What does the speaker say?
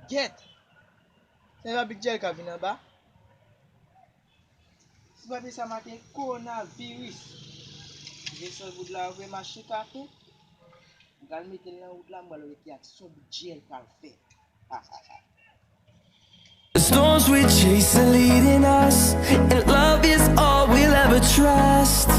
Get. C'est pas big gel qui vient en bas. C'est pas ça marqué coronavirus. J'ai ce bout de la rue marché café. Vous allez mettre là où là, moi le qui a son big gel qui fait. The storms we chase are leading us, and love is all we'll ever trust.